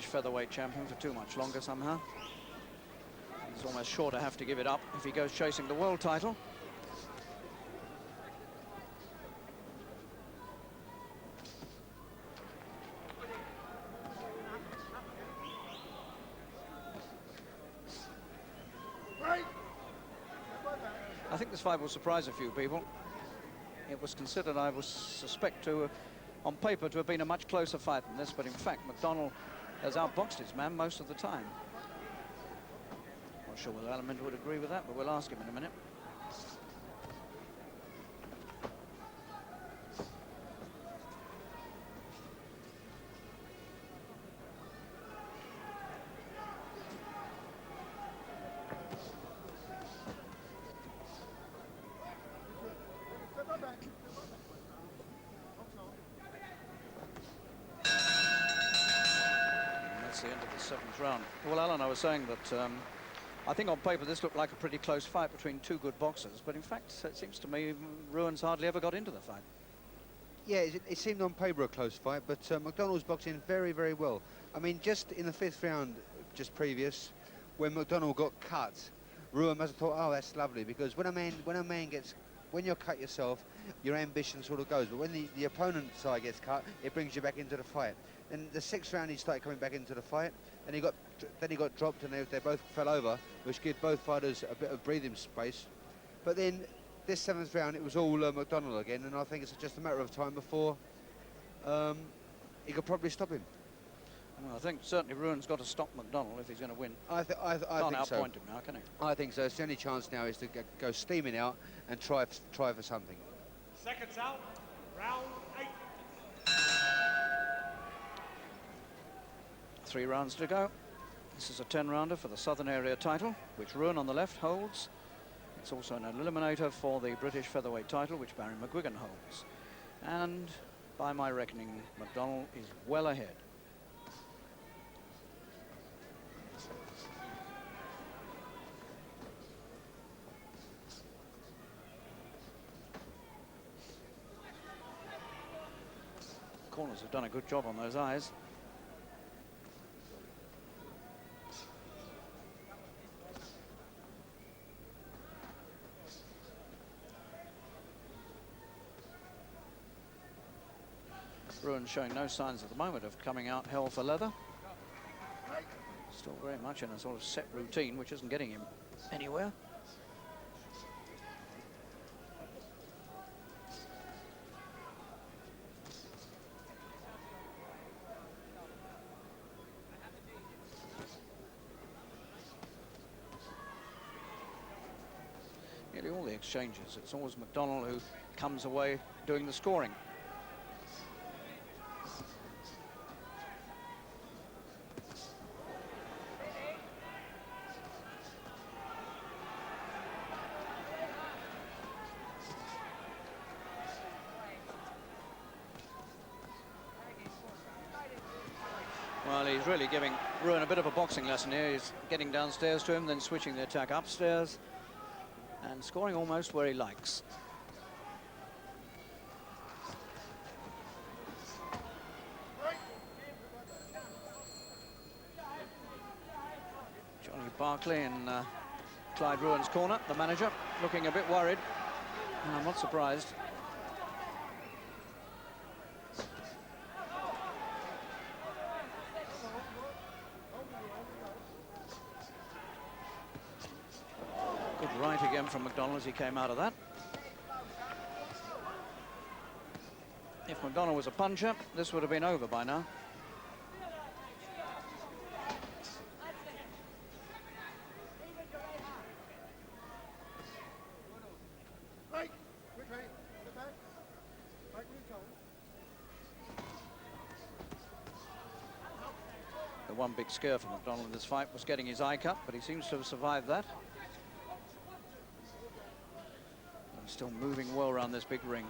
British featherweight champion for too much longer somehow. He's almost sure to have to give it up if he goes chasing the world title. I think this fight will surprise a few people. It was considered, I would suspect, on paper, to have been a much closer fight than this, but in fact, McDonnell has outboxed his man most of the time. Not sure whether Alan would agree with that, but we'll ask him in a minute. The end of the 7th round. Well, Alan, I was saying that I think on paper this looked like a pretty close fight between two good boxers, but in fact it seems to me Ruan's hardly ever got into the fight. Yeah, it seemed on paper a close fight, but McDonnell's boxing very, very well. I mean, just in the 5th round, just previous, when McDonnell got cut, Ruan must have thought, oh, that's lovely, because when you're cut yourself, your ambition sort of goes, but when the opponent's side gets cut, it brings you back into the fight. Then the 6th round, he started coming back into the fight, and then he got dropped, and they both fell over, which gave both fighters a bit of breathing space. But then this 7th round, it was all McDonnell again, and I think it's just a matter of time before he could probably stop him. Well, I think certainly Ruan's got to stop McDonnell if he's going to win. I think so. Can't outpoint him now, can he? I think so. It's the only chance now is to go steaming out and try for something. Seconds out, round 8. 3 rounds to go. This is a 10-rounder for the Southern Area title, which Ruan on the left holds. It's also an eliminator for the British featherweight title, which Barry McGuigan holds. And by my reckoning, McDonnell is well ahead. Corners have done a good job on those eyes. Ruan showing no signs at the moment of coming out hell for leather. Still very much in a sort of set routine, which isn't getting him anywhere. Nearly all the exchanges, it's always McDonnell who comes away doing the scoring. Well, he's really giving Ruan a bit of a boxing lesson here. He's getting downstairs to him, then switching the attack upstairs, and scoring almost where he likes. Johnny Barclay in Clyde Ruan's corner, the manager, looking a bit worried. And I'm not surprised. Good right again from McDonnell as he came out of that. If McDonnell was a puncher, this would have been over by now. The one big scare for McDonnell in this fight was getting his eye cut, but he seems to have survived that. He's still moving well around this big ring.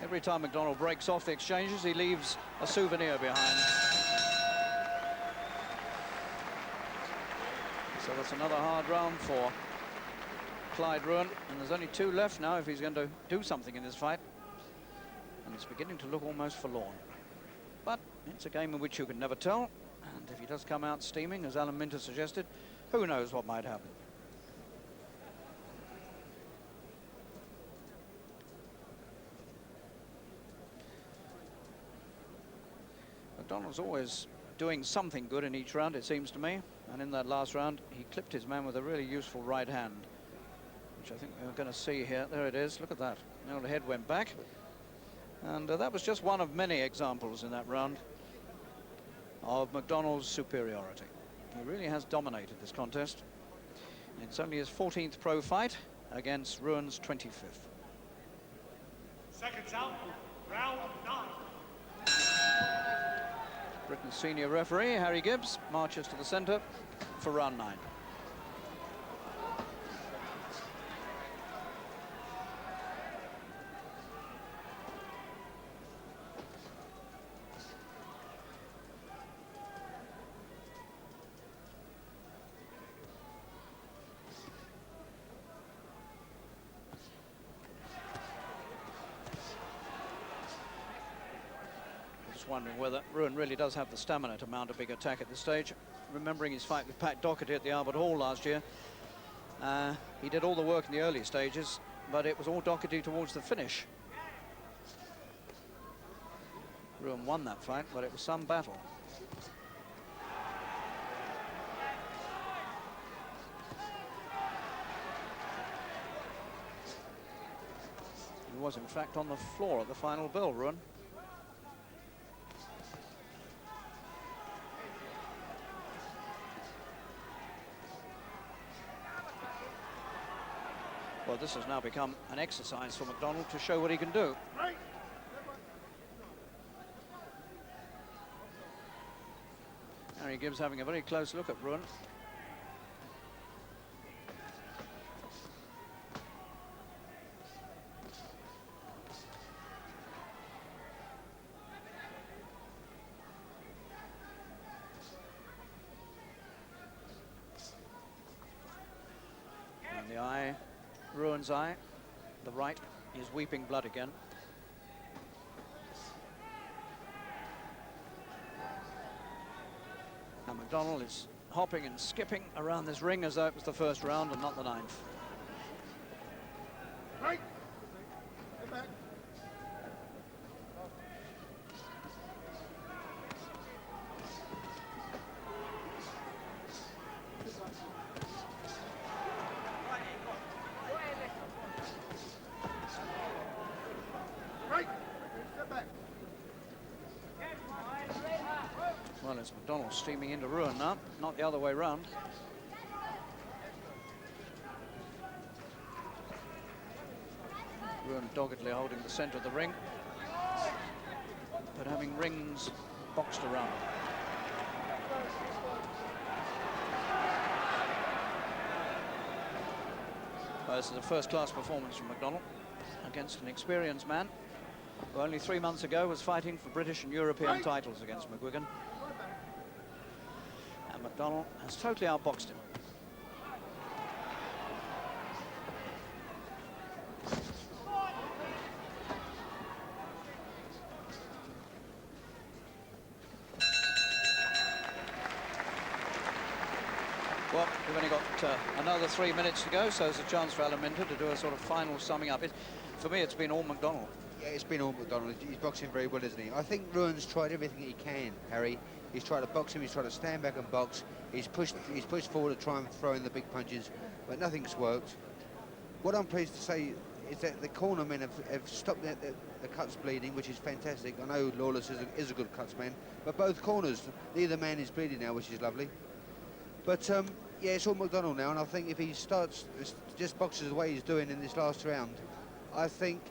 Every time McDonnell breaks off the exchanges, he leaves a souvenir behind. So that's another hard round for Clyde Ruan, and there's only 2 left now if he's going to do something in this fight. And it's beginning to look almost forlorn. But it's a game in which you can never tell, and if he does come out steaming, as Alan Minter suggested, who knows what might happen. McDonnell's always doing something good in each round, it seems to me, and in that last round he clipped his man with a really useful right hand, which I think we're going to see here. There it is, look at that. Now the head went back, and that was just one of many examples in that round of McDonnell's superiority. He really has dominated this contest. It's only his 14th pro fight against Ruan's 25th. Seconds out, round 9. Britain's senior referee, Harry Gibbs, marches to the centre for round 9. Wondering whether Ruan really does have the stamina to mount a big attack at this stage. Remembering his fight with Pat Doherty at the Albert Hall last year, he did all the work in the early stages, but it was all Doherty towards the finish. Ruan won that fight, but it was some battle. He was in fact on the floor at the final bell, Ruan. Well, this has now become an exercise for McDonnell to show what he can do. Harry Gibbs having a very close look at Ruan. And the eye. Ruan's eye, the right, is weeping blood again. And McDonnell is hopping and skipping around this ring as though it was the first round and not the 9th. Right. Get back. Well, it's McDonnell steaming into Ruan now, not the other way round. Ruan doggedly holding the centre of the ring, but having rings boxed around. Well, this is a first-class performance from McDonnell against an experienced man who only 3 months ago was fighting for British and European titles against McGuigan. And McDonnell has totally outboxed him. Well, we've only got another 3 minutes to go, so there's a chance for Alan Minter to do a sort of final summing up. For me, it's been all McDonnell. Yeah, it's been all McDonnell. He's boxing very well, isn't he? I think Ruan's tried everything he can, Harry. He's tried to box him, he's tried to stand back and box. He's pushed forward to try and throw in the big punches, but nothing's worked. What I'm pleased to say is that the cornermen have stopped the cuts bleeding, which is fantastic. I know Lawless is a good cuts man, but both corners, neither man is bleeding now, which is lovely. But yeah, it's all McDonnell now, and I think if he starts just boxes the way he's doing in this last round, I think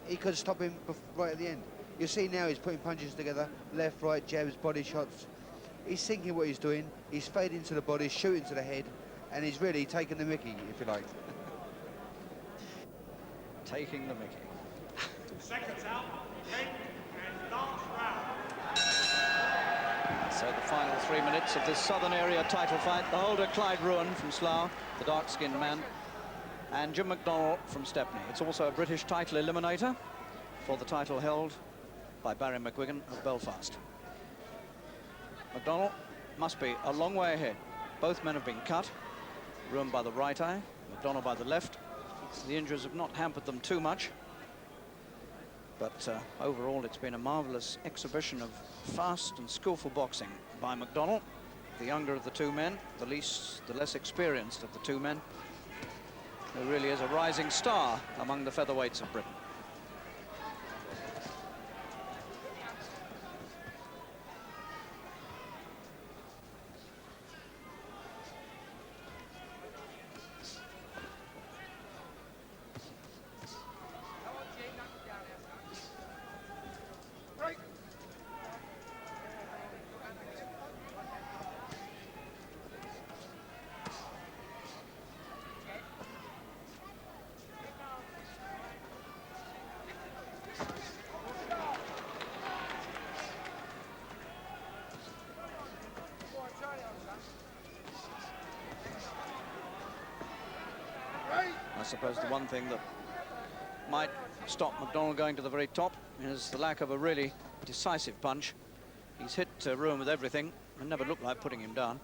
he could stop him right at the end. You see now he's putting punches together, left, right, jabs, body shots. He's thinking what he's doing. He's fading to the body, shooting to the head, and he's really taking the mickey, if you like. Taking the mickey. Seconds out, 10 and last round. So the final 3 minutes of this Southern Area title fight. The holder, Clyde Ruan from Slough, the dark-skinned man, and Jim McDonnell from Stepney. It's also a British title eliminator for the title held by Barry McGuigan of Belfast. McDonnell must be a long way ahead. Both men have been cut. Ruan by the right eye, McDonnell by the left. The injuries have not hampered them too much. But overall, it's been a marvellous exhibition of fast and skillful boxing by McDonnell, the younger of the two men, the less experienced of the two men, who really is a rising star among the featherweights of Britain. I suppose the one thing that might stop McDonnell going to the very top is the lack of a really decisive punch. He's hit Ruan with everything and never looked like putting him down.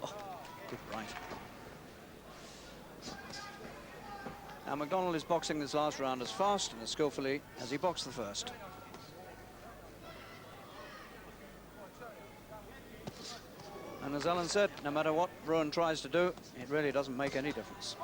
Oh, good right. Now McDonnell is boxing this last round as fast and as skillfully as he boxed the first. And as Alan said, no matter what Ruan tries to do, it really doesn't make any difference.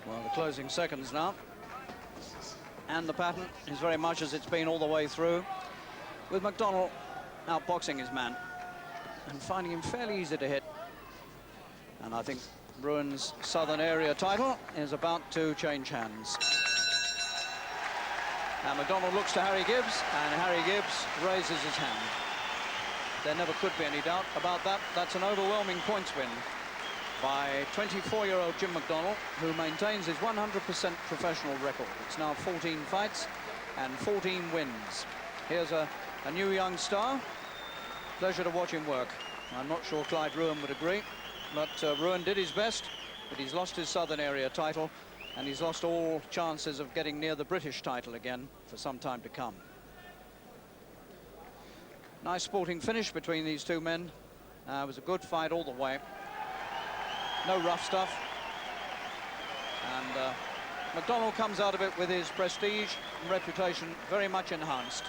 Well, the closing seconds now. And the pattern is very much as it's been all the way through, with McDonnell outboxing his man and finding him fairly easy to hit. And I think Ruan's Southern Area title is about to change hands. Now McDonnell looks to Harry Gibbs, and Harry Gibbs raises his hand. There never could be any doubt about that. That's an overwhelming points win by 24-year-old Jim McDonnell, who maintains his 100% professional record. It's now 14 fights and 14 wins. Here's a new young star. Pleasure to watch him work. I'm not sure Clyde Ruan would agree, but Ruan did his best, but he's lost his Southern Area title, and he's lost all chances of getting near the British title again for some time to come. Nice sporting finish between these two men. It was a good fight all the way. No rough stuff. And McDonnell comes out of it with his prestige and reputation very much enhanced.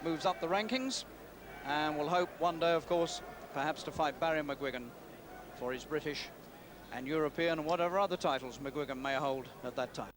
Moves up the rankings, and we'll hope one day, of course, perhaps to fight Barry McGuigan for his British and European and whatever other titles McGuigan may hold at that time.